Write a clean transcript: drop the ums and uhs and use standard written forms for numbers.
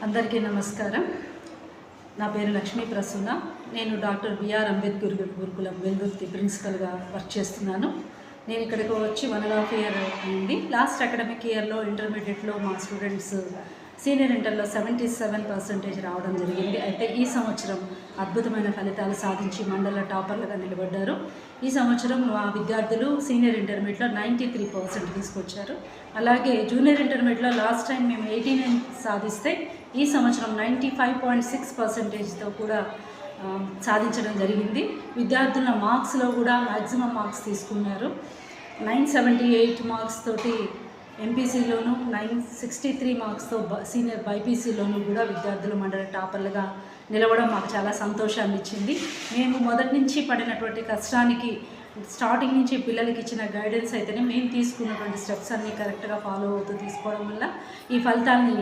అందరికీ నమస్కారం. నా పేరు లక్ష్మీ ప్రసూన. నేను డాక్టర్ బిఆర్ అంబేద్కర్ గురుకులం వెల్దుర్తి ప్రిన్సిపల్గా వర్క్ చేస్తున్నాను. నేను ఇక్కడికి వచ్చి 1.5 ఇయర్ అయింది. లాస్ట్ అకాడమిక్ ఇయర్లో ఇంటర్మీడియట్లో మా స్టూడెంట్స్ సీనియర్ ఇంటర్లో 77% రావడం జరిగింది. అయితే ఈ సంవత్సరం అద్భుతమైన ఫలితాలు సాధించి మండల టాపర్లుగా నిలబడ్డారు. ఈ సంవత్సరం మా విద్యార్థులు సీనియర్ ఇంటర్మీడియట్లో 93% తీసుకొచ్చారు. అలాగే జూనియర్ ఇంటర్మీడియట్లో లాస్ట్ టైం మేము 89 సాధిస్తే ఈ సంవత్సరం 95.6%తో కూడా సాధించడం జరిగింది. విద్యార్థుల మార్క్స్లో కూడా మ్యాక్సిమం మార్క్స్ తీసుకున్నారు. 978 మార్క్స్ తోటి ఎంపీసీలోను, 963 మార్క్స్తో సీనియర్ బైపీసీలోను కూడా విద్యార్థులు మండల టాపర్లుగా నిలవడం మాకు చాలా సంతోషాన్ని ఇచ్చింది. మేము మొదటి నుంచి పడినటువంటి కష్టానికి స్టార్టింగ్ నుంచి పిల్లలకి ఇచ్చిన గైడెన్స్ అయితేనే మేము తీసుకున్నటువంటి స్టెప్స్ అన్నీ కరెక్ట్గా ఫాలో అవుతూ తీసుకోవడం వల్ల ఈ ఫలితాన్ని